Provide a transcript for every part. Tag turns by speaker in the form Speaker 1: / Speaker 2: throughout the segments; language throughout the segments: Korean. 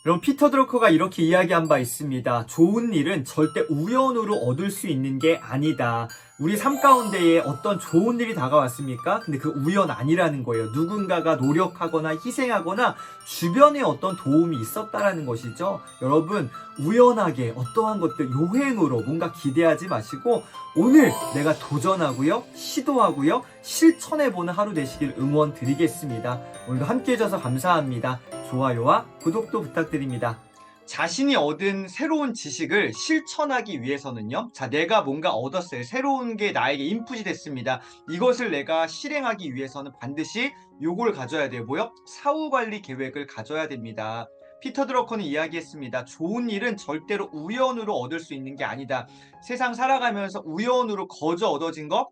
Speaker 1: 여러분, 피터 드러커가 이렇게 이야기한 바 있습니다. 좋은 일은 절대 우연으로 얻을 수 있는 게 아니다. 우리 삶 가운데에 어떤 좋은 일이 다가왔습니까? 근데 그 우연 아니라는 거예요. 누군가가 노력하거나 희생하거나 주변에 어떤 도움이 있었다라는 것이죠. 여러분, 우연하게 어떠한 것들 요행으로 뭔가 기대하지 마시고 오늘 내가 도전하고요, 시도하고요, 실천해보는 하루 되시길 응원 드리겠습니다. 오늘도 함께 해줘서 감사합니다. 좋아요와 구독도 부탁드립니다. 자신이 얻은 새로운 지식을 실천하기 위해서는요. 자, 내가 뭔가 얻었어요. 새로운 게 나에게 인풋이 됐습니다. 이것을 내가 실행하기 위해서는 반드시 요걸 가져야 되고요. 사후관리 계획을 가져야 됩니다. 피터 드러커는 이야기했습니다. 좋은 일은 절대로 우연으로 얻을 수 있는 게 아니다. 세상 살아가면서 우연으로 거저 얻어진 거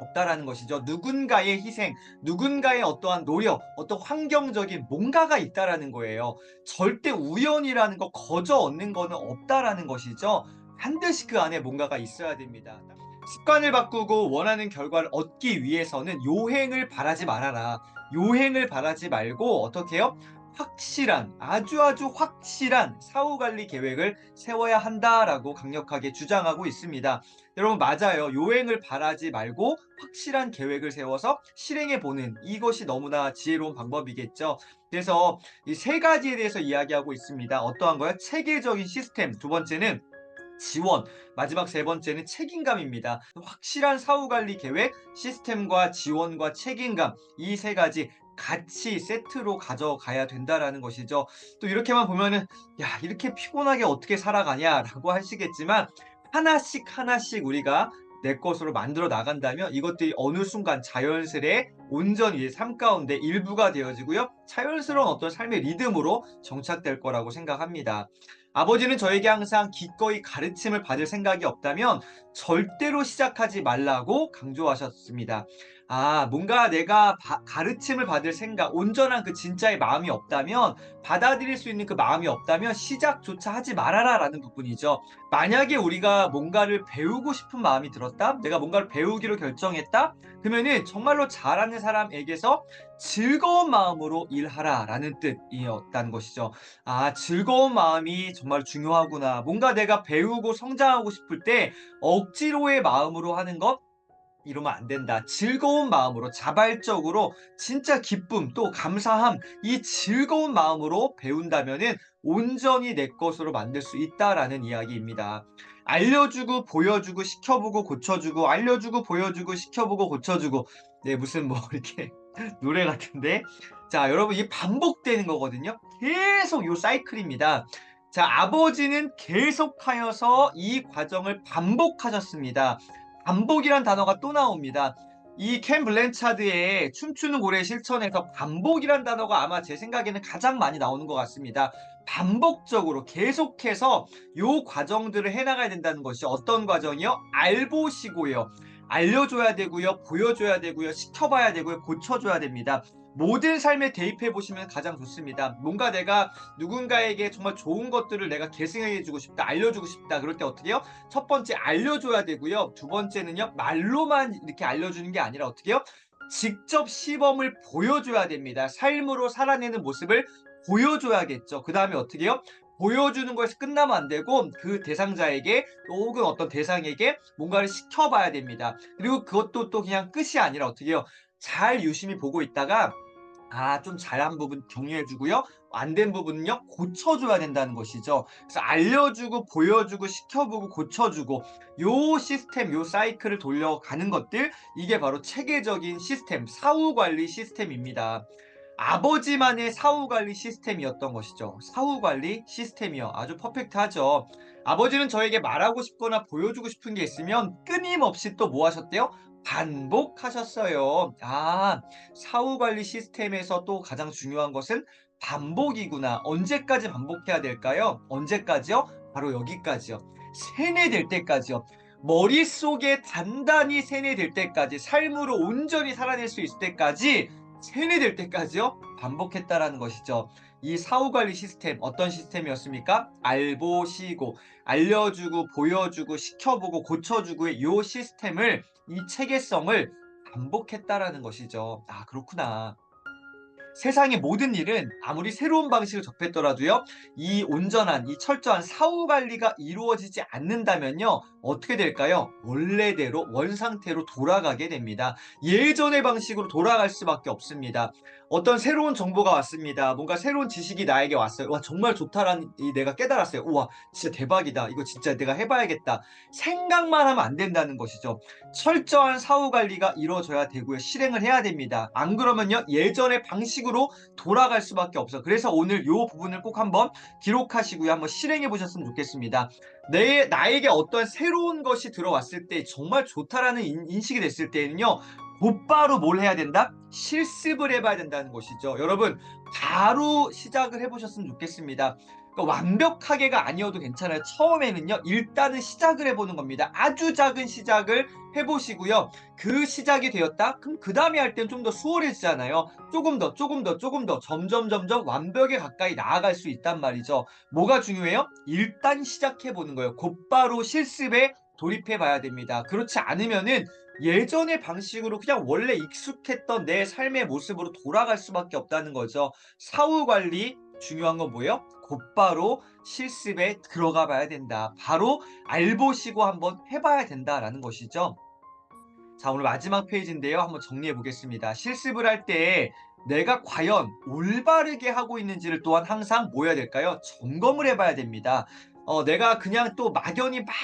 Speaker 1: 없다라는 것이죠. 누군가의 희생, 누군가의 어떠한 노력, 어떤 환경적인 뭔가가 있다라는 거예요. 절대 우연이라는 거 거저 얻는 거는 없다라는 것이죠. 반드시 그 안에 뭔가가 있어야 됩니다. 습관을 바꾸고 원하는 결과를 얻기 위해서는 요행을 바라지 말아라. 요행을 바라지 말고 어떻게 해요? 확실한, 아주 확실한 사후관리 계획을 세워야 한다라고 강력하게 주장하고 있습니다. 여러분, 맞아요. 요행을 바라지 말고 확실한 계획을 세워서 실행해 보는 이것이 너무나 지혜로운 방법이겠죠. 그래서 이 세 가지에 대해서 이야기하고 있습니다. 어떠한 거요? 체계적인 시스템. 두 번째는 지원, 마지막 세 번째는 책임감입니다. 확실한 사후관리 계획, 시스템과 지원과 책임감, 이 세 가지 같이 세트로 가져가야 된다라는 것이죠. 또 이렇게만 보면은 야, 이렇게 피곤하게 어떻게 살아가냐라고 하시겠지만 하나씩 우리가 내 것으로 만들어 나간다면 이것들이 어느 순간 자연스레 온전히 삶 가운데 일부가 되어지고요. 자연스러운 어떤 삶의 리듬으로 정착될 거라고 생각합니다. 아버지는 저에게 항상 기꺼이 가르침을 받을 생각이 없다면 절대로 시작하지 말라고 강조하셨습니다. 뭔가 내가 가르침을 받을 생각, 온전한 그 진짜의 마음이 없다면, 받아들일 수 있는 그 마음이 없다면 시작조차 하지 말아라 라는 부분이죠. 만약에 우리가 뭔가를 배우고 싶은 마음이 들었다? 내가 뭔가를 배우기로 결정했다? 그러면은 정말로 잘하는 사람에게서 즐거운 마음으로 일하라 라는 뜻이었다는 것이죠. 즐거운 마음이 정말 중요하구나. 뭔가 내가 배우고 성장하고 싶을 때 억지로의 마음으로 하는 것? 이러면 안 된다. 즐거운 마음으로 자발적으로 진짜 기쁨 또 감사함 이 즐거운 마음으로 배운다면은 온전히 내 것으로 만들 수 있다라는 이야기입니다. 알려주고 보여주고 시켜보고 고쳐주고 알려주고 보여주고 시켜보고 고쳐주고 네 무슨 뭐 이렇게 노래 같은데 자 여러분 이게 반복되는 거거든요. 계속 요 사이클입니다. 자 아버지는 계속하여서 이 과정을 반복하셨습니다. 반복이란 단어가 또 나옵니다. 이 켄 블랜차드의 춤추는 고래 실천에서 반복이란 단어가 아마 제 생각에는 가장 많이 나오는 것 같습니다. 반복적으로 계속해서 요 과정들을 해나가야 된다는 것이 어떤 과정이요? 알보시고요. 알려줘야 되고요. 보여줘야 되고요. 시켜봐야 되고요. 고쳐줘야 됩니다. 모든 삶에 대입해 보시면 가장 좋습니다. 뭔가 내가 누군가에게 정말 좋은 것들을 내가 계승해 주고 싶다, 알려주고 싶다. 그럴 때 어떻게 해요? 첫 번째 알려줘야 되고요. 두 번째는요. 말로만 이렇게 알려주는 게 아니라 어떻게 해요? 직접 시범을 보여줘야 됩니다. 삶으로 살아내는 모습을 보여줘야겠죠. 그 다음에 어떻게 해요? 보여주는 거에서 끝나면 안 되고 그 대상자에게 혹은 어떤 대상에게 뭔가를 시켜봐야 됩니다. 그리고 그것도 또 그냥 끝이 아니라 어떻게 해요? 잘 유심히 보고 있다가 좀 잘한 부분 격려해 주고요. 안 된 부분은요. 고쳐 줘야 된다는 것이죠. 그래서 알려주고 보여주고 시켜보고 고쳐주고 요 시스템 요 사이클을 돌려가는 것들 이게 바로 체계적인 시스템 사후관리 시스템입니다. 아버지만의 사후관리 시스템이었던 것이죠. 사후관리 시스템이요. 아주 퍼펙트하죠. 아버지는 저에게 말하고 싶거나 보여주고 싶은 게 있으면 끊임없이 또 뭐 하셨대요? 반복하셨어요. 사후관리 시스템에서 또 가장 중요한 것은 반복이구나. 언제까지 반복해야 될까요? 언제까지요? 바로 여기까지요. 세뇌될 때까지요. 머릿속에 단단히 세뇌될 때까지, 삶으로 온전히 살아낼 수 있을 때까지 세뇌될 때까지요. 반복했다라는 것이죠. 이 사후관리 시스템 어떤 시스템이었습니까? 알보시고 알려주고 보여주고 시켜보고 고쳐주고의 요 시스템을 이 체계성을 반복했다라는 것이죠. 그렇구나. 세상의 모든 일은 아무리 새로운 방식을 접했더라도요, 이 온전한, 이 철저한 사후 관리가 이루어지지 않는다면요, 어떻게 될까요? 원래대로, 원상태로 돌아가게 됩니다. 예전의 방식으로 돌아갈 수밖에 없습니다. 어떤 새로운 정보가 왔습니다. 뭔가 새로운 지식이 나에게 왔어요. 와, 정말 좋다라는 내가 깨달았어요. 우와, 진짜 대박이다. 이거 진짜 내가 해봐야겠다. 생각만 하면 안 된다는 것이죠. 철저한 사후 관리가 이루어져야 되고요. 실행을 해야 됩니다. 안 그러면요, 예전의 방식으로 돌아갈 수밖에 없어. 그래서 오늘 이 부분을 꼭 한번 기록하시고요. 한번 실행해 보셨으면 좋겠습니다. 나에게 어떤 새로운 것이 들어왔을 때 정말 좋다라는 인식이 됐을 때는요, 곧바로 뭘 해야 된다? 실습을 해봐야 된다는 것이죠. 여러분, 바로 시작을 해보셨으면 좋겠습니다. 그러니까 완벽하게가 아니어도 괜찮아요. 처음에는요, 일단은 시작을 해보는 겁니다. 아주 작은 시작을 해보시고요. 그 시작이 되었다? 그럼 그 다음에 할 때는 좀 더 수월해지잖아요. 조금 더, 조금 더, 조금 더, 점점, 완벽에 가까이 나아갈 수 있단 말이죠. 뭐가 중요해요? 일단 시작해보는 거예요. 곧바로 실습에 돌입해봐야 됩니다. 그렇지 않으면은 예전의 방식으로 그냥 원래 익숙했던 내 삶의 모습으로 돌아갈 수밖에 없다는 거죠. 사후 관리 중요한 건 뭐예요? 곧바로 실습에 들어가 봐야 된다. 바로 알보시고 한번 해봐야 된다라는 것이죠. 자, 오늘 마지막 페이지인데요. 한번 정리해 보겠습니다. 실습을 할 때 내가 과연 올바르게 하고 있는지를 또한 항상 뭐 해야 될까요? 점검을 해봐야 됩니다. 내가 그냥 또 막연히 막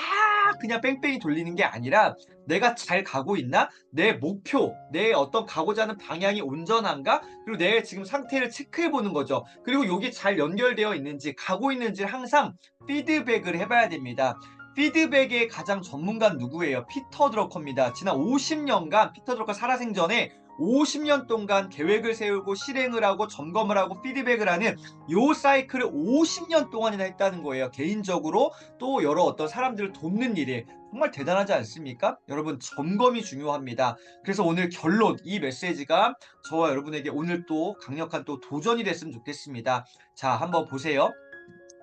Speaker 1: 그냥 뺑뺑이 돌리는 게 아니라 내가 잘 가고 있나? 내 목표, 내 어떤 가고자 하는 방향이 온전한가? 그리고 내 지금 상태를 체크해 보는 거죠. 그리고 이게 잘 연결되어 있는지, 가고 있는지를 항상 피드백을 해봐야 됩니다. 피드백의 가장 전문가는 누구예요? 피터 드러커입니다. 지난 50년간 피터 드러커 살아생전에 50년 동안 계획을 세우고 실행을 하고 점검을 하고 피드백을 하는 요 사이클을 50년 동안이나 했다는 거예요. 개인적으로 또 여러 어떤 사람들을 돕는 일에 정말 대단하지 않습니까? 여러분, 점검이 중요합니다. 그래서 오늘 결론, 이 메시지가 저와 여러분에게 오늘 또 강력한 또 도전이 됐으면 좋겠습니다. 자, 한번 보세요.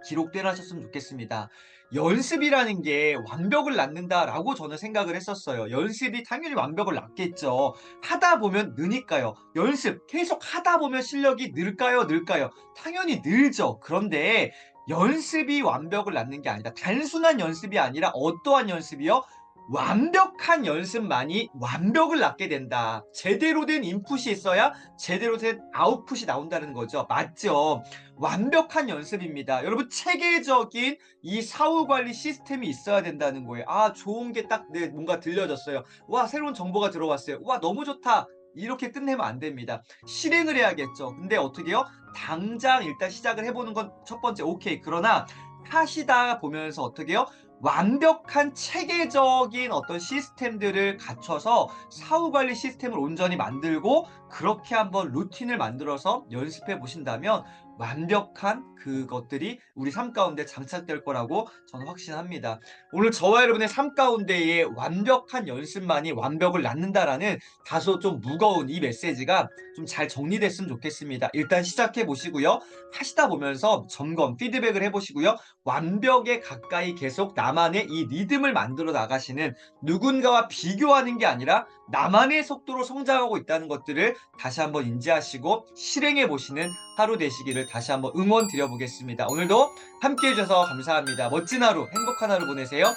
Speaker 1: 기록돼 하셨으면 좋겠습니다. 연습이라는 게 완벽을 낳는다라고 저는 생각을 했었어요. 연습이 당연히 완벽을 낳겠죠. 하다 보면 느니까요. 연습 계속 하다 보면 실력이 늘까요? 늘까요? 당연히 늘죠. 그런데 연습이 완벽을 낳는 게 아니다. 단순한 연습이 아니라 어떠한 연습이요? 완벽한 연습만이 완벽을 낳게 된다. 제대로 된 인풋이 있어야 제대로 된 아웃풋이 나온다는 거죠. 맞죠? 완벽한 연습입니다. 여러분, 체계적인 이 사후 관리 시스템이 있어야 된다는 거예요. 아, 좋은 게 딱 뭔가 들려졌어요. 와, 새로운 정보가 들어왔어요. 와, 너무 좋다. 이렇게 끝내면 안 됩니다. 실행을 해야겠죠. 근데 어떻게 해요? 당장 일단 시작을 해보는 건 첫 번째 오케이. 그러나 하시다 보면서 어떻게 해요? 완벽한 체계적인 어떤 시스템들을 갖춰서 사후 관리 시스템을 온전히 만들고 그렇게 한번 루틴을 만들어서 연습해 보신다면 완벽한 그것들이 우리 삶 가운데 장착될 거라고 저는 확신합니다. 오늘 저와 여러분의 삶 가운데의 완벽한 연습만이 완벽을 낳는다라는 다소 좀 무거운 이 메시지가 좀 잘 정리됐으면 좋겠습니다. 일단 시작해 보시고요. 하시다 보면서 점검, 피드백을 해 보시고요. 완벽에 가까이 계속 나만의 이 리듬을 만들어 나가시는, 누군가와 비교하는 게 아니라 나만의 속도로 성장하고 있다는 것들을 다시 한번 인지하시고 실행해 보시는 하루 되시기를 다시 한번 응원 드려보겠습니다. 오늘도 함께 해주셔서 감사합니다. 멋진 하루, 행복한 하루 보내세요.